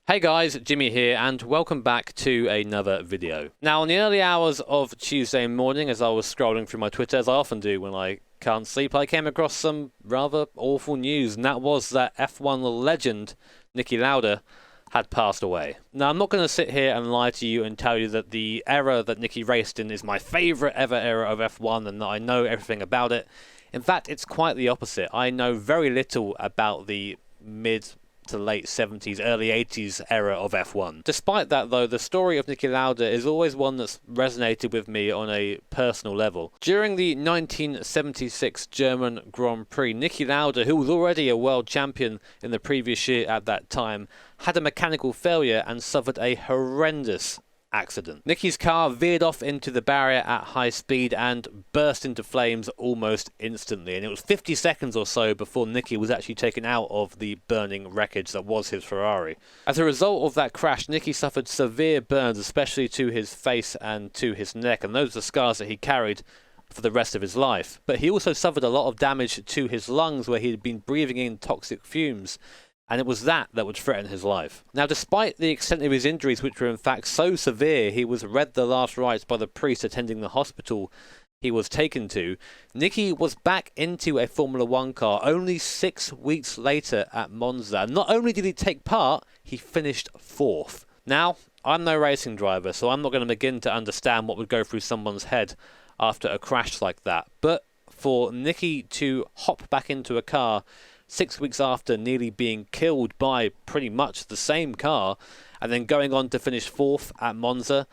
Hey guys, Jimmy here and welcome back to another video. Now in the early hours of Tuesday morning, as I was scrolling through my Twitter, as I often do when I can't sleep, I came across some rather awful news, and that was that F1 legend Niki Lauda had passed away. Now I'm not going to sit here and lie to you and tell you that the era that Niki raced in is my favourite ever era of F1 and that I know everything about it. In fact, it's quite the opposite. I know very little about the mid to late 70s, early 80s era of F1. Despite that though, the story of Niki Lauda is always one that's resonated with me on a personal level. During the 1976 German Grand Prix, Niki Lauda, who was already a world champion in the previous year at that time, had a mechanical failure and suffered a horrendous accident. Niki's car veered off into the barrier at high speed and burst into flames almost instantly, and it was 50 seconds or so before Niki was actually taken out of the burning wreckage that was his Ferrari. As a result of that crash, Niki suffered severe burns, especially to his face and to his neck, and those are the scars that he carried for the rest of his life. But he also suffered a lot of damage to his lungs, where he had been breathing in toxic fumes, and it was that would threaten his life. Now, despite the extent of his injuries, which were in fact so severe, he was read the last rites by the priest attending the hospital he was taken to. Niki was back into a Formula 1 car only 6 weeks later at Monza. And not only did he take part, he finished 4th. Now, I'm no racing driver, so I'm not going to begin to understand what would go through someone's head after a crash like that. But for Niki to hop back into a car 6 weeks after nearly being killed by pretty much the same car, and then going on to finish 4th at Monza,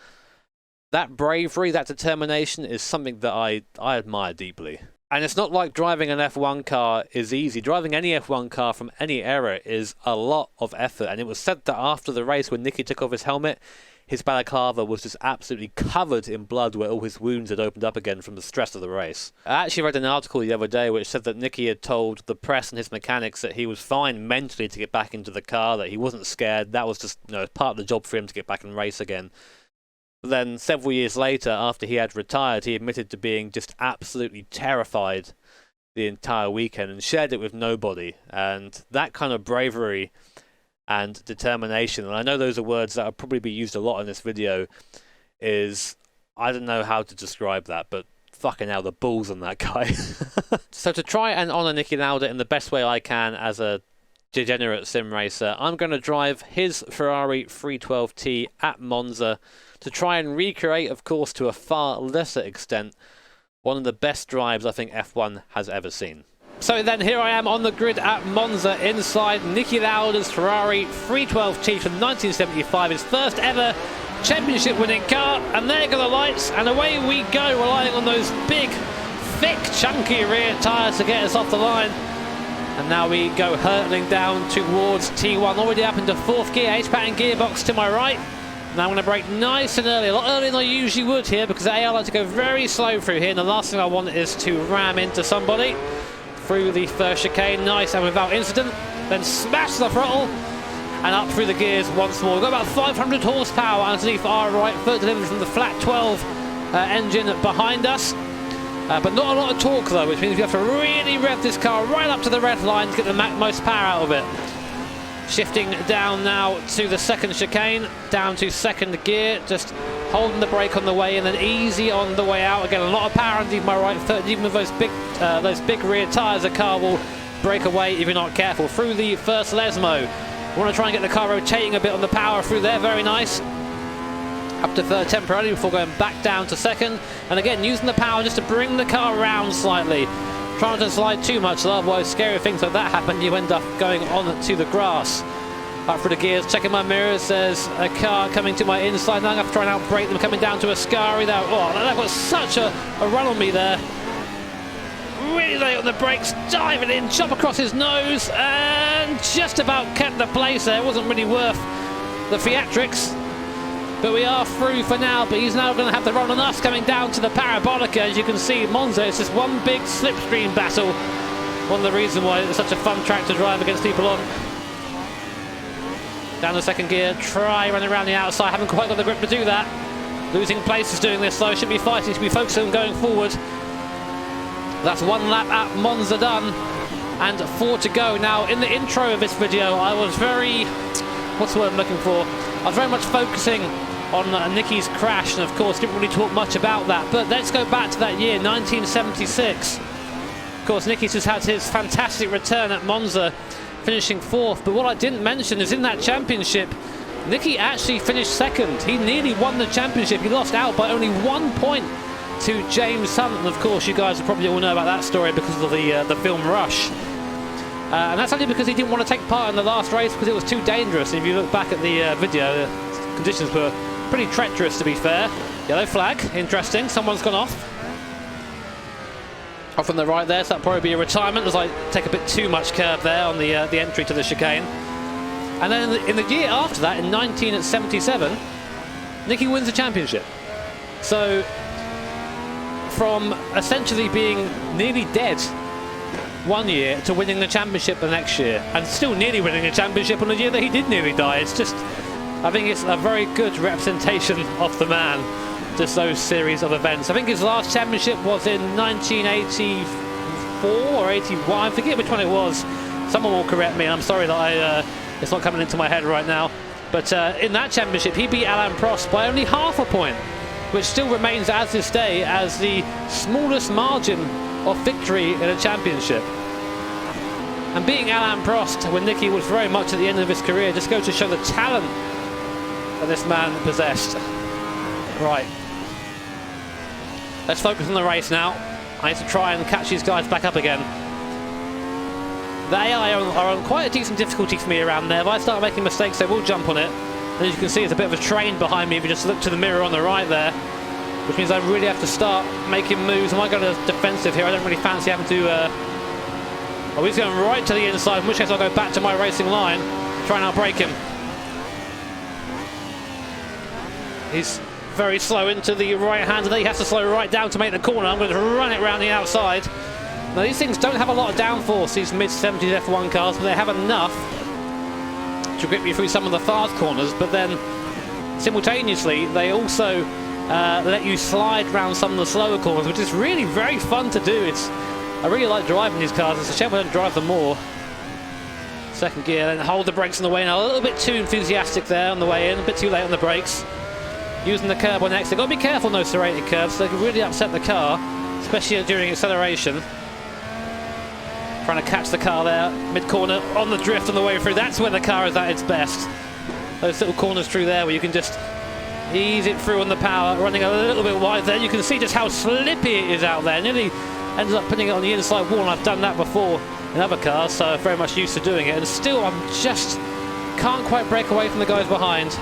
that bravery, that determination is something that I admire deeply. And it's not like driving an F1 car is easy. Driving any F1 car from any era is a lot of effort, and it was said that after the race, when Niki took off his helmet, his balaclava was just absolutely covered in blood where all his wounds had opened up again from the stress of the race. I actually read an article the other day which said that Niki had told the press and his mechanics that he was fine mentally to get back into the car, that he wasn't scared, that was just part of the job for him to get back and race again. But then several years later, after he had retired, he admitted to being just absolutely terrified the entire weekend and shared it with nobody. And that kind of bravery and determination, and I know those are words that will probably be used a lot in this video, is, I don't know how to describe that, but fucking hell, the balls on that guy. So to try and honour Niki Lauda in the best way I can as a degenerate sim racer, I'm going to drive his Ferrari 312T at Monza to try and recreate, of course to a far lesser extent, one of the best drives I think F1 has ever seen. So then here I am on the grid at Monza inside Niki Lauda's Ferrari 312T from 1975, his first ever championship winning car, and there go the lights and away we go, relying on those big, thick, chunky rear tyres to get us off the line. And now we go hurtling down towards T1, already up into 4th gear, 8-pattern gearbox to my right. Now I'm going to brake nice and early, a lot earlier than I usually would here, because I like to go very slow through here, and the last thing I want is to ram into somebody. Through the first chicane, nice and without incident, then smash the throttle and up through the gears once more. We've got about 500 horsepower underneath our right foot, delivered from the flat 12 engine behind us, but not a lot of torque though, which means we have to really rev this car right up to the red line to get the most power out of it. Shifting down now to the second chicane, down to 2nd gear, just holding the brake on the way in and easy on the way out. Again, a lot of power underneath my right foot, and even with those big rear tyres, the car will break away if you're not careful. Through the first Lesmo, we want to try and get the car rotating a bit on the power through there, very nice. Up to 3rd temporarily before going back down to 2nd, and again using the power just to bring the car around slightly. Trying not to slide too much, otherwise scary things like that happen, you end up going on to the grass. Up through the gears, checking my mirrors, there's a car coming to my inside. Now I'm going to have to try and outbrake them, coming down to Ascari there. Oh, they've got such a run on me there. Really late on the brakes, diving in, chop across his nose, and just about kept the place there. It wasn't really worth the theatrics. But we are through for now, but he's now going to have the run on us coming down to the Parabolica. As you can see, Monza is just one big slipstream battle. One of the reasons why it's such a fun track to drive against people on. Down the 2nd gear, try running around the outside, haven't quite got the grip to do that. Losing places doing this though, should be fighting, should be focusing on going forward. That's 1 lap at Monza done, and 4 to go. Now in the intro of this video I was very what's the word I'm looking for? I was very much focusing on Nicky's crash, and of course didn't really talk much about that. But let's go back to that year, 1976. Of course, Nicky's just had his fantastic return at Monza, finishing 4th. But what I didn't mention is in that championship, Nicky actually finished 2nd. He nearly won the championship. He lost out by only 1 point to James Hunt. And of course, you guys probably all know about that story because of the film Rush. And that's only because he didn't want to take part in the last race because it was too dangerous. And if you look back at the video, the conditions were pretty treacherous, to be fair. Yellow flag, interesting. Someone's gone off. Off on the right there, so that'll probably be a retirement as I take a bit too much curb there on the entry to the chicane. And then in the year after that, in 1977, Nicky wins the championship. So from essentially being nearly dead 1 year to winning the championship the next year, and still nearly winning the championship on the year that he did nearly die. It's just, I think it's a very good representation of the man, just those series of events. I think his last championship was in 1984 or 81, I forget which one it was. Someone will correct me, I'm sorry that it's not coming into my head right now. But in that championship, he beat Alain Prost by only half a point, which still remains as this day as the smallest margin of victory in a championship. And beating Alain Prost when Nicky was very much at the end of his career just goes to show the talent that this man possessed. Right. Let's focus on the race now. I need to try and catch these guys back up again. The AI are on quite a decent difficulty for me around there. If I start making mistakes, they will jump on it. And as you can see, there's a bit of a train behind me if you just look to the mirror on the right there, which means I really have to start making moves. I might go to defensive here. I don't really fancy having to... Oh, he's going right to the inside, in which case I'll go back to my racing line, try and outbrake him. He's very slow into the right hand, and then he has to slow right down to make the corner. I'm going to run it around the outside. Now, these things don't have a lot of downforce, these mid-70s F1 cars, but they have enough to grip you through some of the fast corners. But then, simultaneously, they also let you slide around some of the slower corners, which is really very fun to do. I really like driving these cars. It's a shame I don't drive them more. Second gear, then hold the brakes on the way in. A little bit too enthusiastic there on the way in, a bit too late on the brakes. Using the curb on exit. Got to be careful on those serrated curves. They can really upset the car, especially during acceleration. Trying to catch the car there, mid-corner, on the drift on the way through. That's when the car is at its best. Those little corners through there where you can just ease it through on the power, running a little bit wide there. You can see just how slippy it is out there. Nearly ended up putting it on the inside wall, and I've done that before in other cars, so I'm very much used to doing it. And still, I'm just can't quite break away from the guys behind.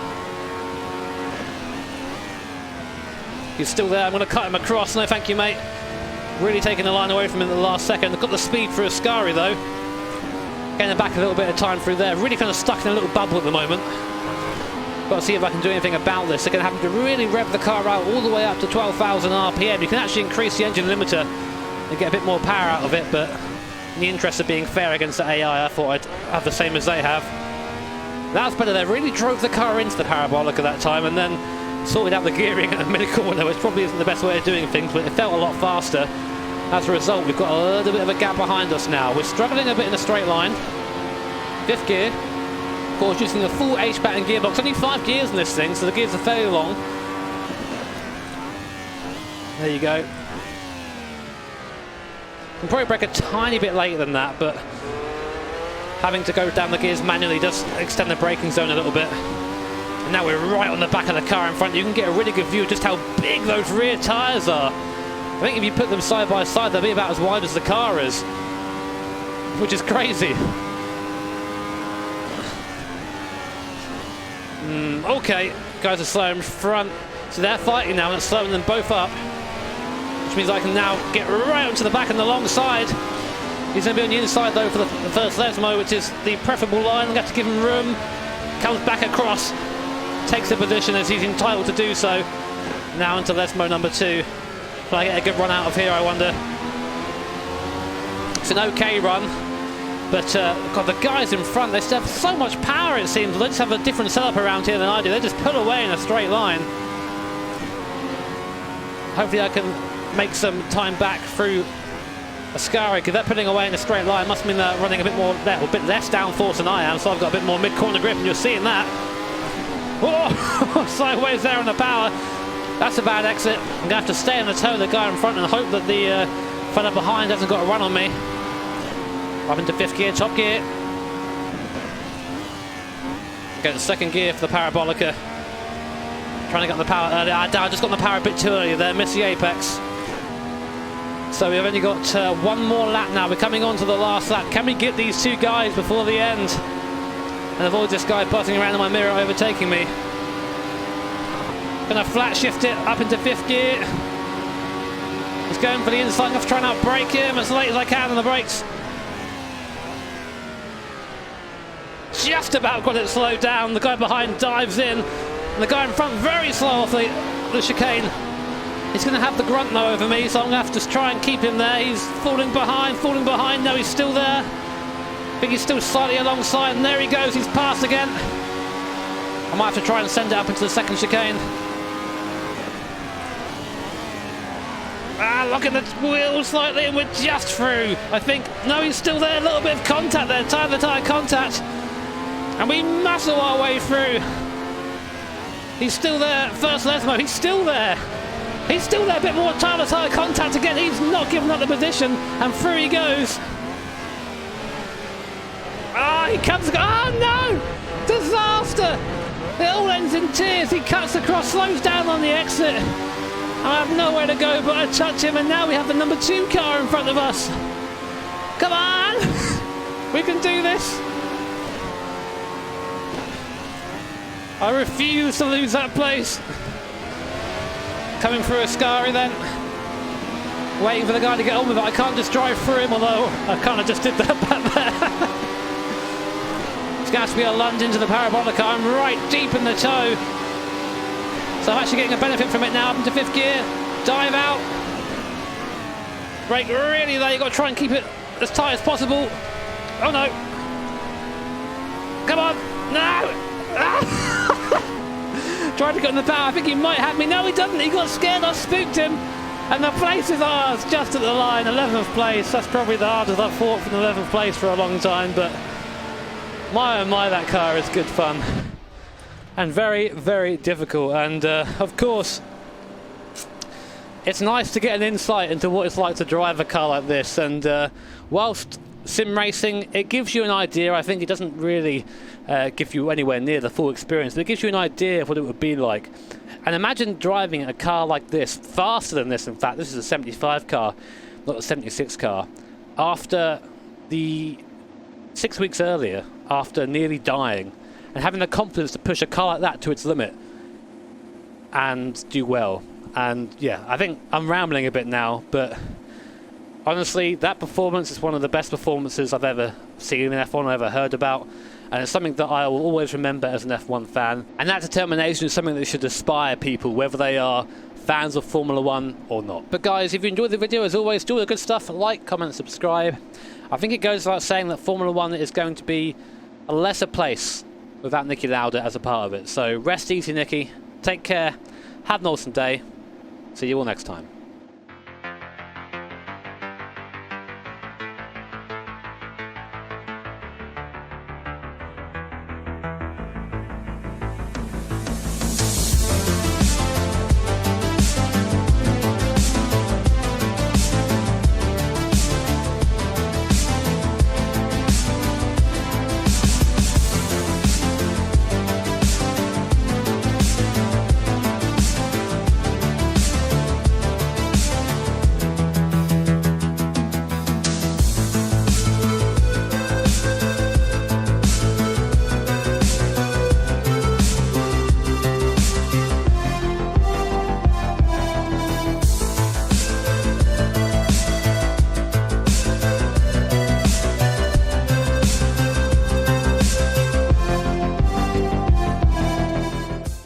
He's still there. I'm going to cut him across. No, thank you, mate. Really taking the line away from him at the last second. Got the speed for Ascari, though. Getting back a little bit of time through there. Really kind of stuck in a little bubble at the moment. Got to see if I can do anything about this. They're going to have to really rev the car out all the way up to 12,000 RPM. You can actually increase the engine limiter and get a bit more power out of it, but in the interest of being fair against the AI, I thought I'd have the same as they have. That was better. They really drove the car into the parabolic at that time and then sorted out the gearing at the mid-corner, which probably isn't the best way of doing things, but it felt a lot faster. As a result, we've got a little bit of a gap behind us now. We're struggling a bit in a straight line. 5th gear. Of course, using a full H-pattern gearbox. Only 5 gears in this thing, so the gears are fairly long. There you go. Can probably brake a tiny bit later than that, but having to go down the gears manually does extend the braking zone a little bit. And now we're right on the back of the car in front. You can get a really good view of just how big those rear tyres are. I think if you put them side by side, they'll be about as wide as the car is, which is crazy. Okay, guys are slow in front, so they're fighting now and it's slowing them both up, which means I can now get right onto the back and the long side. He's going to be on the inside though for the first Lesmo, which is the preferable line. We have to give him room. Comes back across, takes the position as he's entitled to do so. Now into Lesmo number 2. Will I get a good run out of here, I wonder? It's an okay run, but God, the guys in front, they still have so much power, it seems. They just have a different setup around here than I do. They just pull away in a straight line. Hopefully I can make some time back through Ascari, because they're putting away in a straight line, must mean they're running a bit more, a bit less downforce than I am, so I've got a bit more mid-corner grip, and you're seeing that. Whoa! Sideways there on the power. That's a bad exit. I'm going to have to stay on the toe of the guy in front and hope that the fella behind hasn't got a run on me. Up into 5th gear, top gear. Get the 2nd gear for the Parabolica. Trying to get on the power earlier. I just got on the power a bit too early there, missed the apex. So we've only got one more lap now. We're coming on to the last lap. Can we get these two guys before the end? And avoid this guy buzzing around in my mirror overtaking me. Gonna flat shift it up into 5th gear. He's going for the inside. I'm going to try and outbrake him as late as I can on the brakes. Just about got it slowed down. The guy behind dives in. And the guy in front very slow off the chicane. He's going to have the grunt though over me, so I'm going to have to try and keep him there. He's falling behind. No, he's still there. I think he's still slightly alongside, and there he goes. He's passed again. I might have to try and send it up into the 2nd chicane. Look at the wheel slightly, and we're just through, I think. No, he's still there. A little bit of contact there, tyre-to-tyre contact. And we muscle our way through. He's still there. First Lesmo, he's still there. He's still there. A bit more tyre-to-tyre contact again. He's not giving up the position, and through he goes. He comes. Oh no! Disaster! It all ends in tears. He cuts across, slows down on the exit. I have nowhere to go but to touch him, and now we have the number 2 car in front of us. Come on! We can do this. I refuse to lose that place. Coming through Ascari then. Waiting for the guy to get on with it. I can't just drive through him, although I kind of just did that back there. It's going to have to be a lunge into the Parabolica. I'm right deep in the toe. So I'm actually getting a benefit from it now. Up into 5th gear. Dive out. Brake really low. You've got to try and keep it as tight as possible. Oh no. Come on. No. Tried to get on the power. I think he might have me. No, he doesn't. He got scared. I spooked him. And the place is ours, just at the line. 11th place. That's probably the hardest I've fought from the 11th place for a long time. But my oh my, that car is good fun. And very, very difficult. And of course, it's nice to get an insight into what it's like to drive a car like this. And whilst sim racing, it gives you an idea. I think it doesn't really give you anywhere near the full experience, but it gives you an idea of what it would be like. And imagine driving a car like this, faster than this in fact. This is a 75 car, not a 76 car. After the 6 weeks earlier, after nearly dying, and having the confidence to push a car like that to its limit and do well. And yeah, I think I'm rambling a bit now, but honestly, that performance is one of the best performances I've ever seen in F1, I've ever heard about. And it's something that I will always remember as an F1 fan. And that determination is something that should inspire people, whether they are fans of Formula 1 or not. But guys, if you enjoyed the video, as always, do all the good stuff. Like, comment, subscribe. I think it goes without saying that Formula 1 is going to be a lesser place without Niki Lauda as a part of it. So rest easy, Niki. Take care. Have an awesome day. See you all next time.